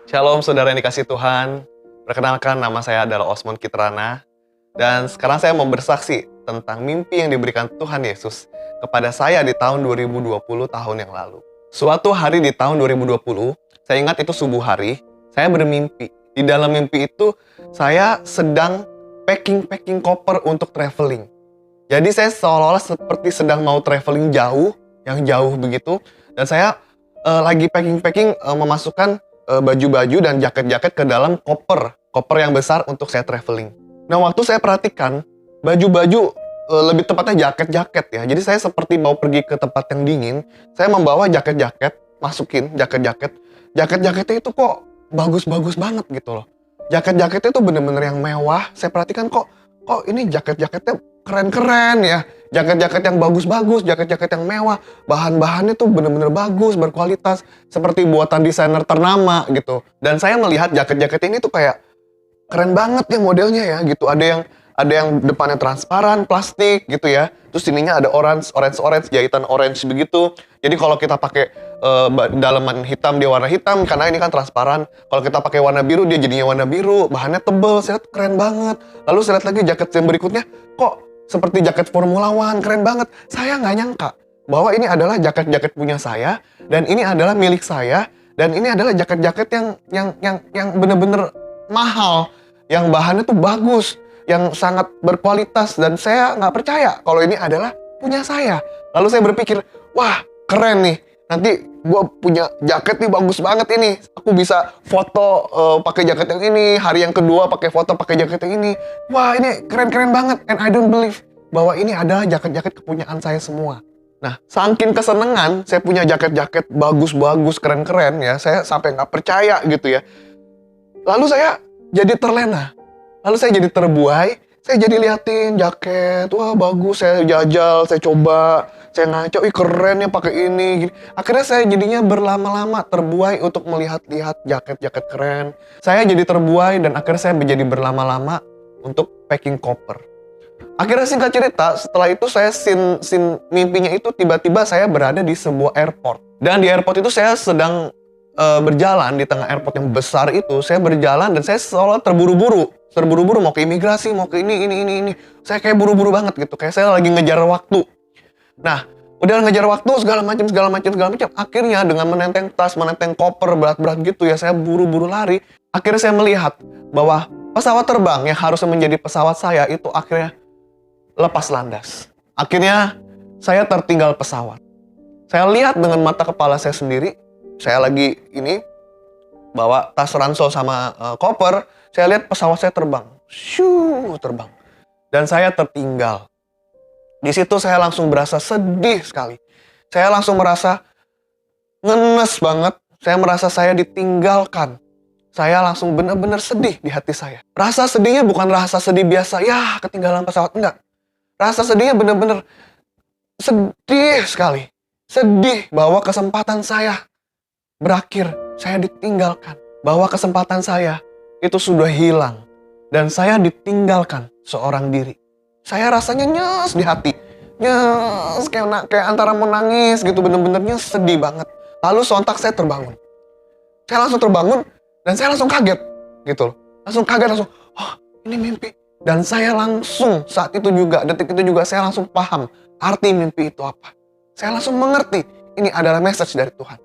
Shalom saudara yang dikasih Tuhan. Perkenalkan, nama saya adalah Osmond Kitrana. Dan sekarang saya mau bersaksi tentang mimpi yang diberikan Tuhan Yesus kepada saya di tahun 2020 tahun yang lalu. Suatu hari di tahun 2020, saya ingat itu subuh hari, saya bermimpi. Di dalam mimpi itu, saya sedang packing koper untuk traveling. Jadi saya seolah-olah seperti sedang mau traveling jauh, yang jauh begitu. Dan saya lagi packing memasukkan baju-baju dan jaket-jaket ke dalam koper yang besar untuk saya traveling. Nah, waktu saya perhatikan baju-baju, lebih tepatnya jaket-jaket ya. Jadi saya seperti mau pergi ke tempat yang dingin, saya membawa jaket-jaket, masukin jaket-jaket. Jaket-jaketnya itu kok bagus-bagus banget gitu loh. Jaket-jaketnya itu bener-bener yang mewah. Saya perhatikan kok ini jaket-jaketnya keren-keren ya. Jaket-jaket yang bagus-bagus, jaket-jaket yang mewah. Bahan-bahannya tuh bener-bener bagus, berkualitas. Seperti buatan desainer ternama gitu. Dan saya melihat jaket-jaket ini tuh kayak keren banget ya modelnya ya gitu. Ada yang depannya transparan, plastik gitu ya. Terus ininya ada orange, jahitan orange begitu. Jadi kalau kita pakai dalaman hitam, dia warna hitam karena ini kan transparan. Kalau kita pakai warna biru, dia jadinya warna biru. Bahannya tebel, saya lihat keren banget. Lalu saya lihat lagi jaket yang berikutnya, kok seperti jaket Formula One, keren banget. Saya nggak nyangka bahwa ini adalah jaket-jaket punya saya dan ini adalah milik saya dan ini adalah jaket-jaket yang bener-bener mahal, yang bahannya tuh bagus, yang sangat berkualitas, dan saya nggak percaya kalau ini adalah punya saya. Lalu saya berpikir, wah keren nih, nanti gue punya jaket nih bagus banget ini. Aku bisa foto pakai jaket yang ini, hari yang kedua pakai foto pakai jaket yang ini. Wah ini keren-keren banget, and I don't believe bahwa ini adalah jaket-jaket kepunyaan saya semua. Nah, saking kesenangan saya punya jaket-jaket bagus-bagus, keren-keren ya, saya sampai nggak percaya gitu ya. Lalu saya jadi terlena. Lalu saya jadi terbuai, saya jadi liatin jaket, wah bagus, saya jajal, saya coba, saya ngaco, ih keren ya pakai ini, gini. Akhirnya saya jadinya berlama-lama terbuai untuk melihat-lihat jaket-jaket keren. Saya jadi terbuai dan akhirnya saya menjadi berlama-lama untuk packing koper. Akhirnya singkat cerita, setelah itu saya scene mimpinya itu tiba-tiba saya berada di sebuah airport. Dan di airport itu saya sedang berjalan di tengah airport yang besar itu. Saya berjalan dan saya seolah terburu-buru mau ke imigrasi, mau ke ini. Saya kayak buru-buru banget gitu, kayak saya lagi ngejar waktu. Nah, udah ngejar waktu segala macam. Akhirnya dengan menenteng tas, menenteng koper berat-berat gitu ya, saya buru-buru lari. Akhirnya saya melihat bahwa pesawat terbang yang harusnya menjadi pesawat saya itu akhirnya lepas landas. Akhirnya saya tertinggal pesawat. Saya lihat dengan mata kepala saya sendiri. Saya lagi ini bawa tas ransel sama koper. Saya lihat pesawat saya terbang. Terbang. Dan saya tertinggal. Di situ saya langsung berasa sedih sekali. Saya langsung merasa ngenes banget. Saya merasa saya ditinggalkan. Saya langsung benar-benar sedih di hati saya. Rasa sedihnya bukan rasa sedih biasa, ya ketinggalan pesawat, enggak. Rasa sedihnya benar-benar sedih sekali. Sedih bahwa kesempatan saya berakhir, saya ditinggalkan. Bahwa kesempatan saya itu sudah hilang. Dan saya ditinggalkan seorang diri. Saya rasanya nyes di hati. Nyes, kayak antara mau nangis gitu, bener-benernya sedih banget. Lalu sontak saya terbangun. Saya langsung terbangun dan saya langsung kaget gitu loh. Langsung kaget, oh ini mimpi. Dan saya langsung saat itu juga, detik itu juga saya langsung paham arti mimpi itu apa. Saya langsung mengerti ini adalah message dari Tuhan.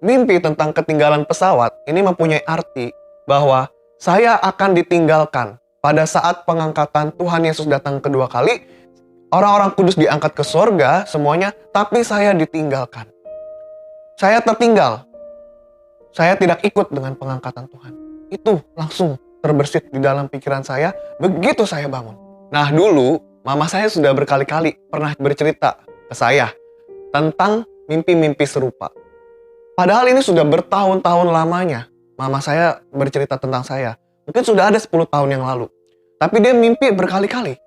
Mimpi tentang ketinggalan pesawat ini mempunyai arti bahwa saya akan ditinggalkan pada saat pengangkatan Tuhan Yesus datang kedua kali. Orang-orang kudus diangkat ke surga semuanya, tapi saya ditinggalkan. Saya tertinggal. Saya tidak ikut dengan pengangkatan Tuhan. Itu langsung terbersit di dalam pikiran saya begitu saya bangun. Nah dulu, mama saya sudah berkali-kali pernah bercerita ke saya tentang mimpi-mimpi serupa. Padahal ini sudah bertahun-tahun lamanya mama saya bercerita tentang saya. Mungkin sudah ada 10 tahun yang lalu. Tapi dia mimpi berkali-kali.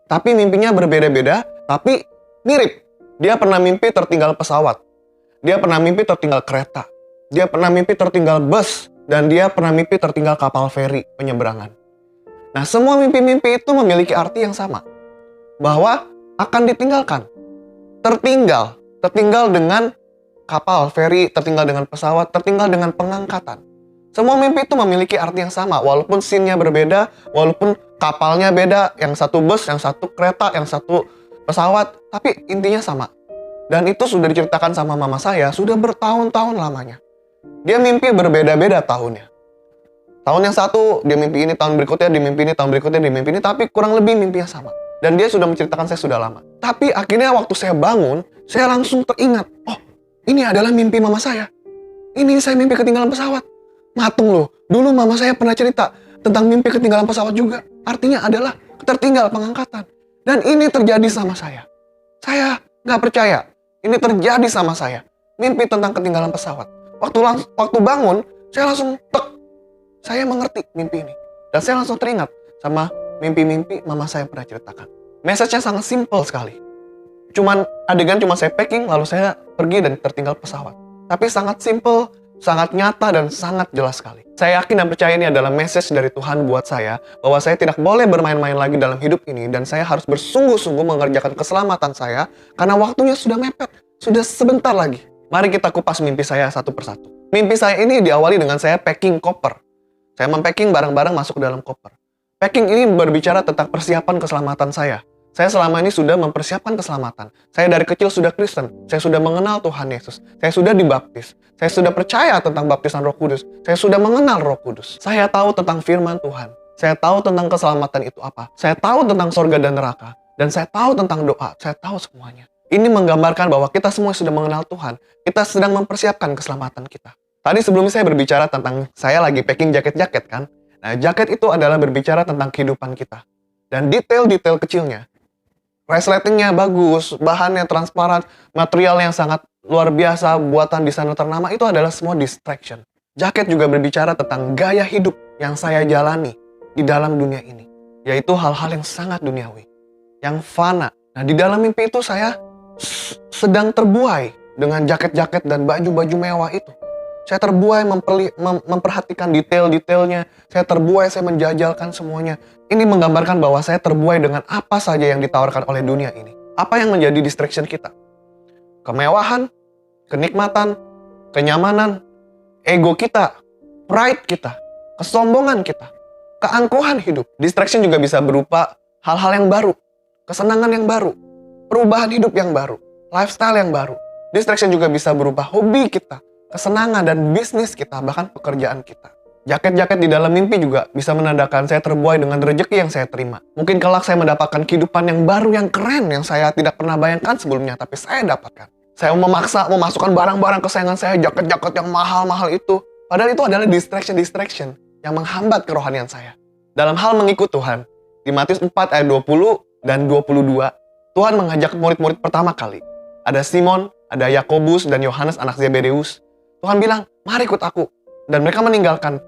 Tapi mimpinya berbeda-beda, tapi mirip. Dia pernah mimpi tertinggal pesawat. Dia pernah mimpi tertinggal kereta. Dia pernah mimpi tertinggal bus. Dan dia pernah mimpi tertinggal kapal feri penyeberangan. Nah, semua mimpi-mimpi itu memiliki arti yang sama. Bahwa akan ditinggalkan. Tertinggal dengan kapal feri, tertinggal dengan pesawat, tertinggal dengan pengangkatan. Semua mimpi itu memiliki arti yang sama, walaupun scene-nya berbeda, walaupun kapalnya beda, yang satu bus, yang satu kereta, yang satu pesawat, tapi intinya sama. Dan itu sudah diceritakan sama mama saya, sudah bertahun-tahun lamanya. Dia mimpi berbeda-beda tahunnya. Tahun yang satu, dia mimpi ini, tahun berikutnya dia mimpi ini, tahun berikutnya dia mimpi ini, tapi kurang lebih mimpinya sama. Dan dia sudah menceritakan saya sudah lama. Tapi akhirnya waktu saya bangun, saya langsung teringat, oh ini adalah mimpi mama saya. Ini saya mimpi ketinggalan pesawat. Matung loh, dulu mama saya pernah cerita tentang mimpi ketinggalan pesawat juga. Artinya adalah tertinggal pengangkatan. Dan ini terjadi sama saya. Saya nggak percaya, ini terjadi sama saya. Mimpi tentang ketinggalan pesawat. Waktu bangun, saya langsung saya mengerti mimpi ini. Dan saya langsung teringat sama mimpi-mimpi mama saya pernah ceritakan. Message-nya sangat simple sekali. Adegan cuma saya packing, lalu saya pergi dan tertinggal pesawat. Tapi sangat simple, sangat nyata, dan sangat jelas sekali. Saya yakin dan percaya ini adalah message dari Tuhan buat saya, bahwa saya tidak boleh bermain-main lagi dalam hidup ini, dan saya harus bersungguh-sungguh mengerjakan keselamatan saya, karena waktunya sudah mepet, sudah sebentar lagi. Mari kita kupas mimpi saya satu persatu. Mimpi saya ini diawali dengan saya packing koper. Saya mempacking barang-barang masuk ke dalam koper. Packing ini berbicara tentang persiapan keselamatan saya. Saya selama ini sudah mempersiapkan keselamatan. Saya dari kecil sudah Kristen. Saya sudah mengenal Tuhan Yesus. Saya sudah dibaptis. Saya sudah percaya tentang baptisan Roh Kudus. Saya sudah mengenal Roh Kudus. Saya tahu tentang firman Tuhan. Saya tahu tentang keselamatan itu apa. Saya tahu tentang surga dan neraka. Dan saya tahu tentang doa. Saya tahu semuanya. Ini menggambarkan bahwa kita semua sudah mengenal Tuhan. Kita sedang mempersiapkan keselamatan kita. Tadi sebelumnya saya berbicara tentang saya lagi packing jaket-jaket kan. Nah, jaket itu adalah berbicara tentang kehidupan kita. Dan detail-detail kecilnya. Resletingnya bagus, bahannya transparan, material yang sangat luar biasa, buatan desainer ternama, itu adalah semua distraction. Jaket juga berbicara tentang gaya hidup yang saya jalani di dalam dunia ini. Yaitu hal-hal yang sangat duniawi. Yang fana. Nah, di dalam mimpi itu saya sedang terbuai dengan jaket-jaket dan baju-baju mewah itu. Saya terbuai memperhatikan detail-detailnya. Saya terbuai, saya menjajalkan semuanya. Ini menggambarkan bahwa saya terbuai dengan apa saja yang ditawarkan oleh dunia ini. Apa yang menjadi distraction kita? Kemewahan, kenikmatan, kenyamanan, ego kita, pride kita, kesombongan kita, keangkuhan hidup. Distraction juga bisa berupa hal-hal yang baru, kesenangan yang baru, perubahan hidup yang baru, lifestyle yang baru. Distraction juga bisa berupa hobi kita, kesenangan dan bisnis kita, bahkan pekerjaan kita. Jaket-jaket di dalam mimpi juga bisa menandakan saya terbuai dengan rezeki yang saya terima. Mungkin kelak saya mendapatkan kehidupan yang baru, yang keren, yang saya tidak pernah bayangkan sebelumnya, tapi saya dapatkan. Saya memaksa memasukkan barang-barang kesayangan saya, jaket-jaket yang mahal-mahal itu. Padahal itu adalah distraction yang menghambat kerohanian saya. Dalam hal mengikut Tuhan, di Matius 4 ayat 20 dan 22, Tuhan mengajak murid-murid pertama kali. Ada Simon, ada Yakobus, dan Yohanes anak Zebedeus. Tuhan bilang, mari ikut aku. Dan mereka meninggalkan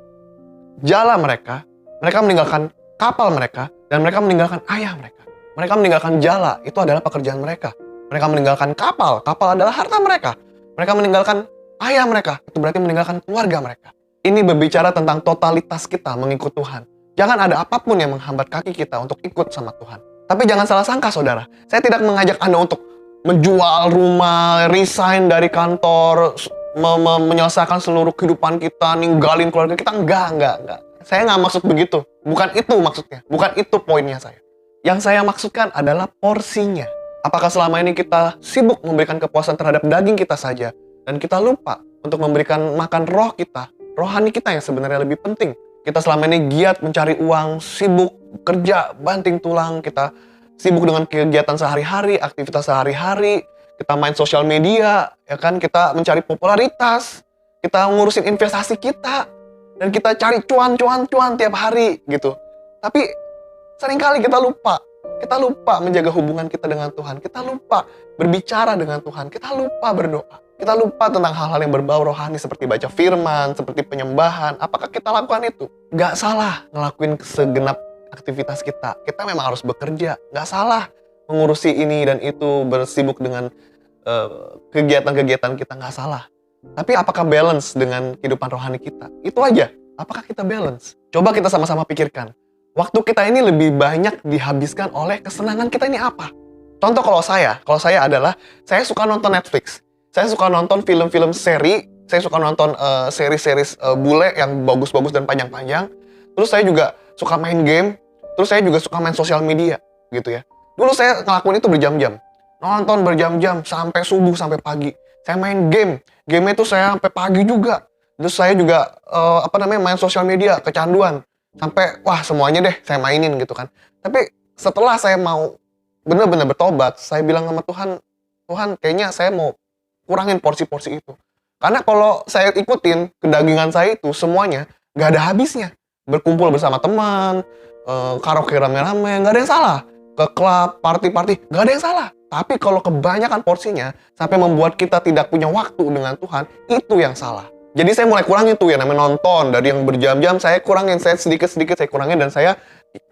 jala mereka meninggalkan kapal mereka, dan mereka meninggalkan ayah mereka. Mereka meninggalkan jala, itu adalah pekerjaan mereka. Mereka meninggalkan kapal adalah harta mereka. Mereka meninggalkan ayah mereka, itu berarti meninggalkan keluarga mereka. Ini berbicara tentang totalitas kita mengikut Tuhan. Jangan ada apapun yang menghambat kaki kita untuk ikut sama Tuhan. Tapi jangan salah sangka saudara, saya tidak mengajak Anda untuk menjual rumah, resign dari kantor, menyelesaikan seluruh kehidupan kita, ninggalin keluarga kita. Enggak. Saya nggak maksud begitu. Bukan itu maksudnya. Bukan itu poinnya saya. Yang saya maksudkan adalah porsinya. Apakah selama ini kita sibuk memberikan kepuasan terhadap daging kita saja, dan kita lupa untuk memberikan makan roh kita, rohani kita yang sebenarnya lebih penting. Kita selama ini giat mencari uang, sibuk kerja, banting tulang, kita sibuk dengan kegiatan sehari-hari, aktivitas sehari-hari, kita main sosial media, ya kan, kita mencari popularitas, kita ngurusin investasi kita, dan kita cari cuan tiap hari gitu. Tapi seringkali kita lupa menjaga hubungan kita dengan Tuhan, kita lupa berbicara dengan Tuhan, kita lupa berdoa, kita lupa tentang hal-hal yang berbau rohani seperti baca firman, seperti penyembahan. Apakah kita lakukan itu? Gak salah ngelakuin segenap aktivitas kita. Kita memang harus bekerja. Gak salah mengurusi ini dan itu, bersibuk dengan kegiatan-kegiatan kita, gak salah. Tapi apakah balance dengan kehidupan rohani kita? Itu aja. Apakah kita balance? Coba kita sama-sama pikirkan. Waktu kita ini lebih banyak dihabiskan oleh kesenangan kita ini apa? Contoh kalau saya adalah, saya suka nonton Netflix. Saya suka nonton film-film seri Saya suka nonton series-series bule yang bagus-bagus dan panjang-panjang. Terus saya juga suka main game. Terus saya juga suka main sosial media gitu ya. Dulu saya ngelakuin itu berjam-jam. Nonton berjam-jam sampai subuh, sampai pagi. Saya main game. Game itu saya sampai pagi juga. Terus saya juga main sosial media, kecanduan. Sampai wah semuanya deh saya mainin gitu kan. Tapi setelah saya mau benar-benar bertobat, saya bilang sama Tuhan, Tuhan kayaknya saya mau kurangin porsi-porsi itu. Karena kalau saya ikutin kedagingan saya itu semuanya nggak ada habisnya. Berkumpul bersama teman, karaoke rame-rame, nggak ada yang salah. Ke klub, party-party, nggak ada yang salah. Tapi kalau kebanyakan porsinya sampai membuat kita tidak punya waktu dengan Tuhan, itu yang salah. Jadi saya mulai kurangin tuh ya namanya nonton. Dari yang berjam-jam saya kurangin, saya sedikit-sedikit saya kurangin dan saya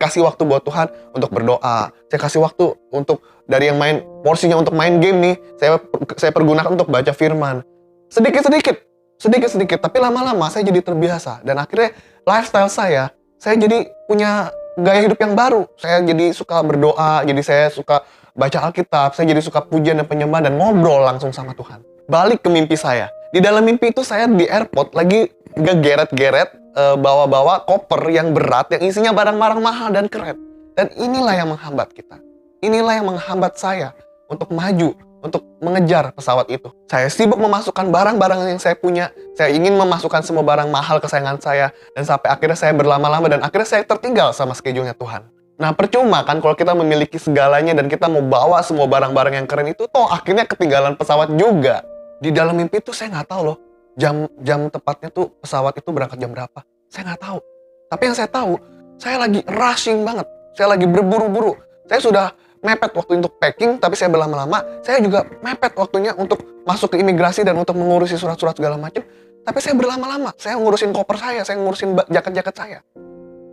kasih waktu buat Tuhan untuk berdoa. Saya kasih waktu untuk dari yang main porsinya untuk main game nih, saya pergunakan untuk baca firman. Sedikit-sedikit, tapi lama-lama saya jadi terbiasa dan akhirnya lifestyle saya jadi punya gaya hidup yang baru. Saya jadi suka berdoa, jadi saya suka baca Alkitab, saya jadi suka pujian dan penyembahan dan ngobrol langsung sama Tuhan. Balik ke mimpi saya. Di dalam mimpi itu saya di airport lagi ngegeret-geret bawa-bawa koper yang berat yang isinya barang-barang mahal dan keren. Dan inilah yang menghambat kita. Inilah yang menghambat saya untuk maju, untuk mengejar pesawat itu. Saya sibuk memasukkan barang-barang yang saya punya. Saya ingin memasukkan semua barang mahal kesayangan saya. Dan sampai akhirnya saya berlama-lama dan akhirnya saya tertinggal sama schedule-nya Tuhan. Nah percuma kan kalau kita memiliki segalanya dan kita mau bawa semua barang-barang yang keren itu, toh akhirnya ketinggalan pesawat juga. Di dalam mimpi itu saya nggak tahu loh, jam tepatnya tuh pesawat itu berangkat jam berapa. Saya nggak tahu. Tapi yang saya tahu, saya lagi rushing banget. Saya lagi berburu-buru. Saya sudah mepet waktu untuk packing, tapi saya berlama-lama. Saya juga mepet waktunya untuk masuk ke imigrasi dan untuk mengurusi surat-surat segala macam. Tapi saya berlama-lama. Saya ngurusin koper saya ngurusin jaket-jaket saya.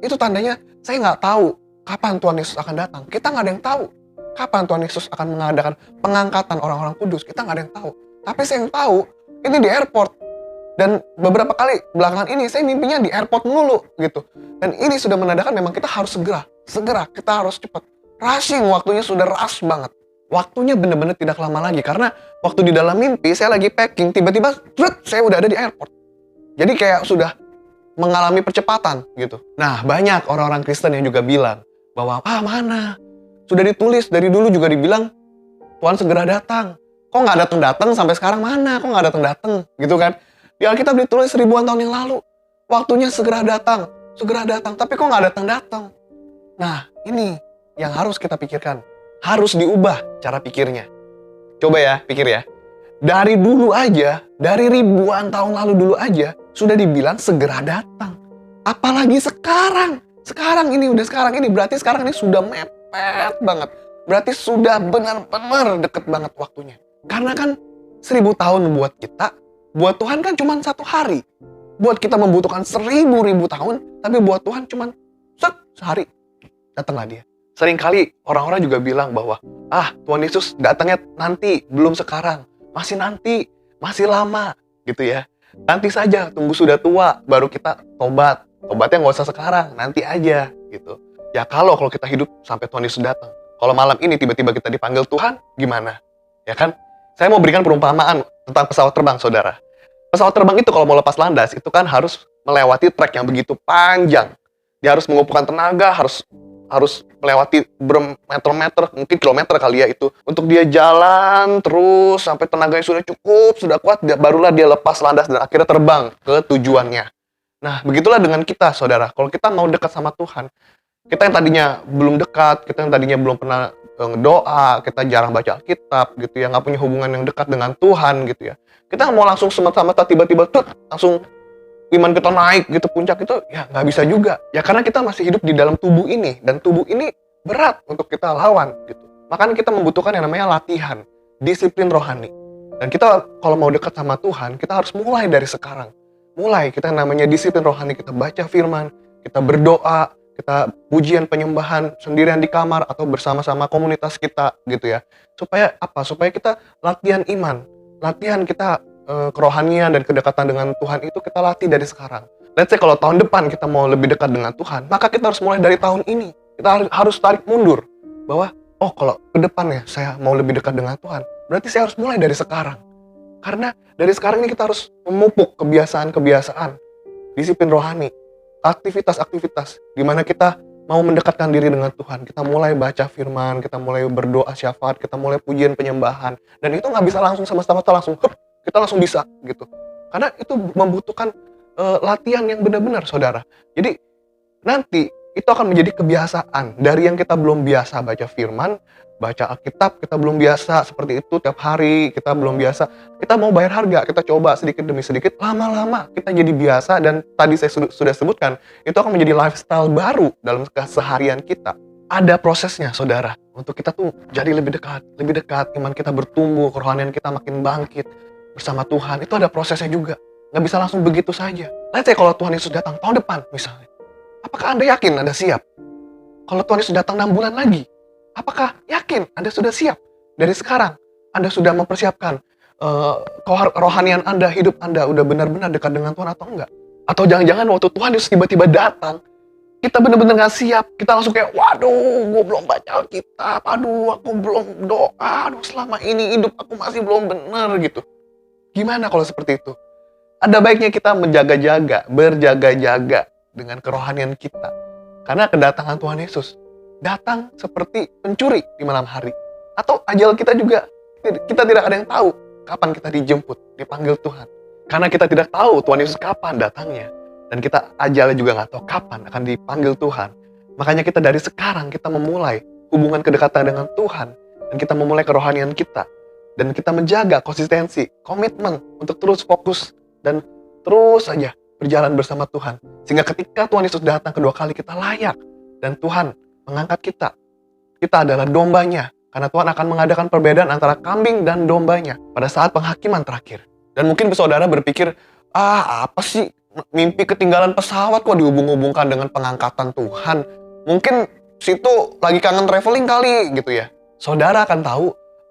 Itu tandanya saya nggak tahu kapan Tuhan Yesus akan datang. Kita nggak ada yang tahu kapan Tuhan Yesus akan mengadakan pengangkatan orang-orang kudus. Kita nggak ada yang tahu. Tapi saya yang tahu, ini di airport. Dan beberapa kali belakangan ini saya mimpinya di airport melulu gitu. Dan ini sudah menandakan memang kita harus segera, kita harus cepat. Rushing, waktunya sudah rush banget. Waktunya benar-benar tidak lama lagi. Karena waktu di dalam mimpi saya lagi packing, tiba-tiba saya udah ada di airport. Jadi kayak sudah mengalami percepatan gitu. Nah banyak orang-orang Kristen yang juga bilang bahwa, mana? Sudah ditulis, dari dulu juga dibilang Tuhan segera datang. Kok nggak datang-datang sampai sekarang mana? Kok nggak datang-datang? Gitu kan? Di Alkitab ditulis ribuan tahun yang lalu. Waktunya segera datang. Tapi kok nggak datang-datang? Nah, ini yang harus kita pikirkan. Harus diubah cara pikirnya. Coba ya, pikir ya. Dari dulu aja, dari ribuan tahun lalu dulu aja, sudah dibilang segera datang. Apalagi sekarang. Sekarang ini berarti sekarang ini sudah mepet banget. Berarti sudah benar-benar deket banget waktunya. Karena kan 1000 tahun buat kita, buat Tuhan kan cuma 1 hari. Buat kita membutuhkan 1000 tahun, tapi buat Tuhan cuma sehari. Datanglah dia. Seringkali orang-orang juga bilang bahwa, Tuhan Yesus datangnya nanti, belum sekarang. Masih nanti, masih lama gitu ya. Nanti saja, tunggu sudah tua, baru kita tobat. Tobatnya nggak usah sekarang, nanti aja gitu. Ya kalau kita hidup sampai Tuhan Yesus datang. Kalau malam ini tiba-tiba kita dipanggil Tuhan, gimana? Ya kan? Saya mau berikan perumpamaan tentang pesawat terbang, saudara. Pesawat terbang itu kalau mau lepas landas, itu kan harus melewati trek yang begitu panjang. Dia harus mengumpulkan tenaga, harus melewati bermeter-meter, mungkin kilometer kali ya itu. Untuk dia jalan terus sampai tenaganya sudah cukup, sudah kuat, barulah dia lepas landas dan akhirnya terbang ke tujuannya. Nah, begitulah dengan kita, saudara. Kalau kita mau dekat sama Tuhan, kita yang tadinya belum dekat, kita yang tadinya belum pernah ngedoa, kita jarang baca Alkitab gitu ya, nggak punya hubungan yang dekat dengan Tuhan gitu ya. Kita mau langsung semata-mata tiba-tiba langsung iman kita naik gitu, puncak itu ya nggak bisa juga. Ya karena kita masih hidup di dalam tubuh ini, dan tubuh ini berat untuk kita lawan gitu. Makanya kita membutuhkan yang namanya latihan, disiplin rohani. Dan kita kalau mau dekat sama Tuhan, kita harus mulai dari sekarang. Mulai kita yang namanya disiplin rohani, kita baca firman, kita berdoa, kita pujian penyembahan sendirian di kamar atau bersama-sama komunitas kita gitu ya. Supaya apa? Supaya kita latihan iman, latihan kita kerohanian dan kedekatan dengan Tuhan itu kita latih dari sekarang. Let's say kalau tahun depan kita mau lebih dekat dengan Tuhan, maka kita harus mulai dari tahun ini. Kita harus tarik mundur bahwa kalau ke depan ya saya mau lebih dekat dengan Tuhan, berarti saya harus mulai dari sekarang. Karena dari sekarang ini kita harus memupuk kebiasaan-kebiasaan, disiplin rohani, aktivitas-aktivitas di mana kita mau mendekatkan diri dengan Tuhan. Kita mulai baca firman, kita mulai berdoa syafaat, kita mulai pujian penyembahan. Dan itu nggak bisa langsung semata-mata langsung, kita langsung bisa gitu. Karena itu membutuhkan latihan yang benar-benar, saudara. Jadi nanti itu akan menjadi kebiasaan. Dari yang kita belum biasa baca firman, baca Alkitab, kita belum biasa seperti itu tiap hari, kita belum biasa. Kita mau bayar harga, kita coba sedikit demi sedikit, lama-lama kita jadi biasa. Dan tadi saya sudah sebutkan, itu akan menjadi lifestyle baru dalam keseharian kita. Ada prosesnya, saudara, untuk kita tuh jadi lebih dekat, iman kita bertumbuh, kerohanian kita makin bangkit bersama Tuhan. Itu ada prosesnya juga. Nggak bisa langsung begitu saja. Let's say kalau Tuhan Yesus datang tahun depan misalnya. Apakah Anda yakin Anda siap? Kalau Tuhan Yesus datang 6 bulan lagi, apakah yakin Anda sudah siap? Dari sekarang, Anda sudah mempersiapkan kerohanian Anda, hidup Anda udah benar-benar dekat dengan Tuhan atau enggak? Atau jangan-jangan waktu Tuhan Yesus tiba-tiba datang, kita benar-benar gak siap, kita langsung kayak, waduh, gue belum baca Alkitab, aduh, aku belum doa, aduh, selama ini hidup aku masih belum benar gitu. Gimana kalau seperti itu? Ada baiknya kita menjaga-jaga, berjaga-jaga dengan kerohanian kita. Karena kedatangan Tuhan Yesus datang seperti pencuri di malam hari. Atau ajal kita juga, kita tidak ada yang tahu kapan kita dijemput, dipanggil Tuhan. Karena kita tidak tahu Tuhan Yesus kapan datangnya. Dan kita ajalnya juga nggak tahu kapan akan dipanggil Tuhan. Makanya kita dari sekarang kita memulai hubungan kedekatan dengan Tuhan. Dan kita memulai kerohanian kita. Dan kita menjaga konsistensi, komitmen untuk terus fokus dan terus saja berjalan bersama Tuhan. Sehingga ketika Tuhan Yesus datang kedua kali kita layak. Dan Tuhan mengangkat kita. Kita adalah dombanya. Karena Tuhan akan mengadakan perbedaan antara kambing dan dombanya pada saat penghakiman terakhir. Dan mungkin saudara berpikir, apa sih mimpi ketinggalan pesawat kok dihubung-hubungkan dengan pengangkatan Tuhan? Mungkin situ lagi kangen traveling kali gitu ya. Saudara akan tahu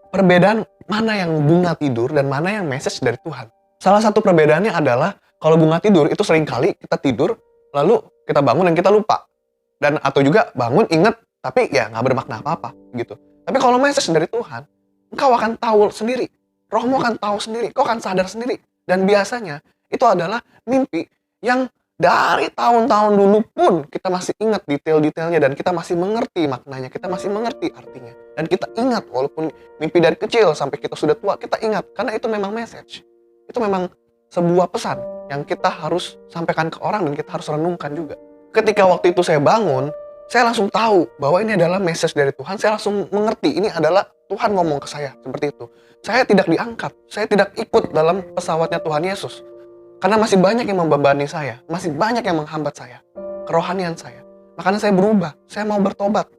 perbedaan mana yang bunga tidur dan mana yang message dari Tuhan. Salah satu perbedaannya adalah kalau bunga tidur itu sering kali kita tidur, lalu kita bangun dan kita lupa. Dan atau juga bangun inget, tapi ya nggak bermakna apa-apa gitu. Tapi kalau message dari Tuhan, engkau akan tahu sendiri. Rohmu akan tahu sendiri, kau akan sadar sendiri. Dan biasanya itu adalah mimpi yang dari tahun-tahun dulu pun kita masih ingat detail-detailnya dan kita masih mengerti maknanya, kita masih mengerti artinya. Dan kita ingat walaupun mimpi dari kecil sampai kita sudah tua, kita ingat. Karena itu memang message. Itu memang sebuah pesan yang kita harus sampaikan ke orang dan kita harus renungkan juga. Ketika waktu itu saya bangun, saya langsung tahu bahwa ini adalah message dari Tuhan. Saya langsung mengerti ini adalah Tuhan ngomong ke saya seperti itu. Saya tidak diangkat, saya tidak ikut dalam pesawatnya Tuhan Yesus. Karena masih banyak yang membebani saya, masih banyak yang menghambat saya, kerohanian saya. Makanya saya berubah, saya mau bertobat.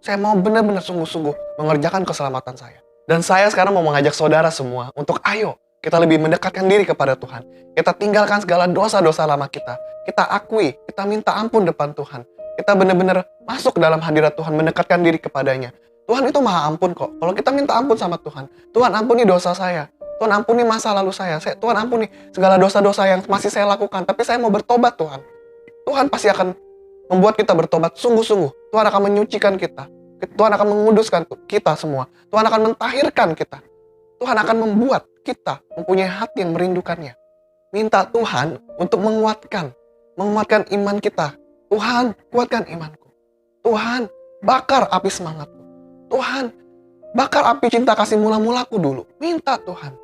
Saya mau benar-benar sungguh-sungguh mengerjakan keselamatan saya. Dan saya sekarang mau mengajak saudara semua untuk ayo kita lebih mendekatkan diri kepada Tuhan. Kita tinggalkan segala dosa-dosa lama kita. Kita akui, kita minta ampun depan Tuhan. Kita benar-benar masuk ke dalam hadirat Tuhan, mendekatkan diri kepadanya. Tuhan itu maha ampun kok. Kalau kita minta ampun sama Tuhan, Tuhan ampuni dosa saya. Tuhan ampuni masa lalu saya. Tuhan ampuni segala dosa-dosa yang masih saya lakukan. Tapi saya mau bertobat Tuhan. Tuhan pasti akan membuat kita bertobat sungguh-sungguh. Tuhan akan menyucikan kita. Tuhan akan menguduskan kita semua. Tuhan akan mentahirkan kita. Tuhan akan membuat kita mempunyai hati yang merindukannya. Minta Tuhan untuk menguatkan iman kita. Tuhan, kuatkan imanku. Tuhan, bakar api semangatku. Tuhan, bakar api cinta kasih mula-mulaku dulu. Minta Tuhan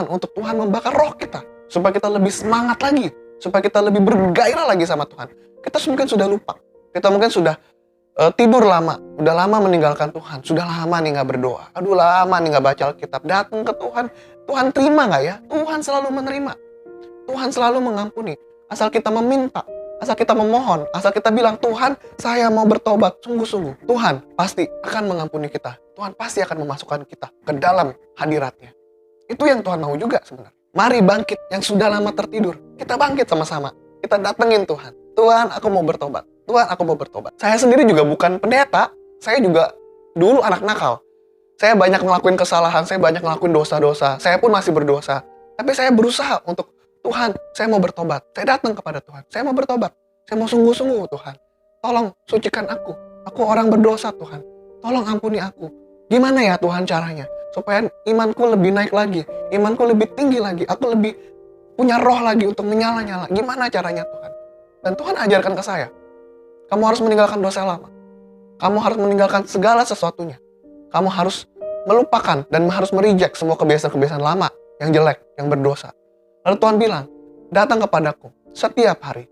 untuk Tuhan membakar roh kita. Supaya kita lebih semangat lagi. Supaya kita lebih bergairah lagi sama Tuhan. Kita mungkin sudah lupa. Kita mungkin sudah tidur lama. Udah lama meninggalkan Tuhan. Sudah lama nih gak berdoa. Aduh lama nih gak baca Alkitab. Datang ke Tuhan. Tuhan terima gak ya? Tuhan selalu menerima. Tuhan selalu mengampuni. Asal kita meminta. Asal kita memohon, asal kita bilang, Tuhan, saya mau bertobat sungguh-sungguh. Tuhan pasti akan mengampuni kita. Tuhan pasti akan memasukkan kita ke dalam hadiratnya. Itu yang Tuhan mau juga sebenarnya. Mari bangkit yang sudah lama tertidur. Kita bangkit sama-sama. Kita datengin Tuhan. Tuhan, aku mau bertobat. Tuhan, aku mau bertobat. Saya sendiri juga bukan pendeta. Saya juga dulu anak nakal. Saya banyak ngelakuin kesalahan. Saya banyak ngelakuin dosa-dosa. Saya pun masih berdosa. Tapi saya berusaha untuk Tuhan, saya mau bertobat. Saya datang kepada Tuhan. Saya mau bertobat. Saya mau sungguh-sungguh Tuhan. Tolong sucikan aku. Aku orang berdosa Tuhan. Tolong ampuni aku. Gimana ya Tuhan caranya? supaya imanku lebih naik lagi, imanku lebih tinggi lagi, aku lebih punya roh lagi untuk menyala-nyala. Gimana caranya Tuhan? Dan Tuhan ajarkan ke saya, kamu harus meninggalkan dosa lama. Kamu harus meninggalkan segala sesuatunya. Kamu harus melupakan dan harus mereject semua kebiasaan-kebiasaan lama yang jelek, yang berdosa. Lalu Tuhan bilang, datang kepadaku setiap hari.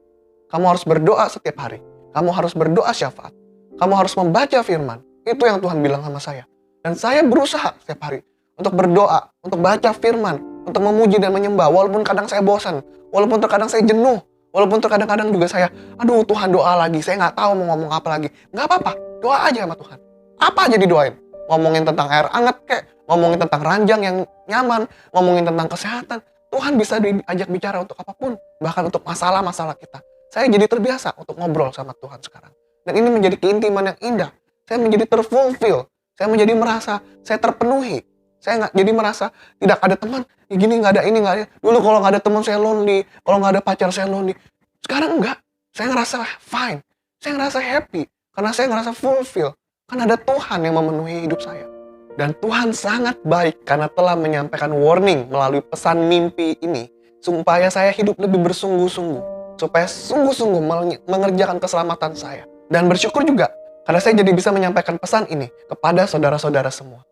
Kamu harus berdoa setiap hari. Kamu harus berdoa syafaat. Kamu harus membaca firman. Itu yang Tuhan bilang sama saya. Dan saya berusaha setiap hari untuk berdoa, untuk baca firman, untuk memuji dan menyembah. Walaupun kadang saya bosan, walaupun terkadang saya jenuh, walaupun terkadang juga saya, aduh Tuhan doa lagi, saya nggak tahu mau ngomong apa lagi. Nggak apa-apa, doa aja sama Tuhan. Apa aja didoain. Ngomongin tentang air hangat kek, ngomongin tentang ranjang yang nyaman, ngomongin tentang kesehatan. Tuhan bisa diajak bicara untuk apapun, bahkan untuk masalah-masalah kita. Saya jadi terbiasa untuk ngobrol sama Tuhan sekarang. Dan ini menjadi keintiman yang indah. Saya menjadi terfulfill. Saya menjadi merasa saya terpenuhi. Saya nggak jadi merasa tidak ada teman, ya gini nggak ada ini nggak ada. Dulu kalau nggak ada teman saya lonely, kalau nggak ada pacar saya lonely. Sekarang enggak. Saya ngerasa fine. Saya ngerasa happy karena saya ngerasa fulfill. Kan ada Tuhan yang memenuhi hidup saya. Dan Tuhan sangat baik karena telah menyampaikan warning melalui pesan mimpi ini supaya saya hidup lebih bersungguh-sungguh, supaya sungguh-sungguh mengerjakan keselamatan saya. Dan bersyukur juga karena saya jadi bisa menyampaikan pesan ini kepada saudara-saudara semua.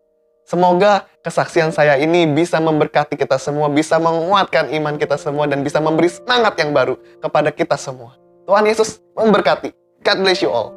Semoga kesaksian saya ini bisa memberkati kita semua, bisa menguatkan iman kita semua, dan bisa memberi semangat yang baru kepada kita semua. Tuhan Yesus memberkati. God bless you all.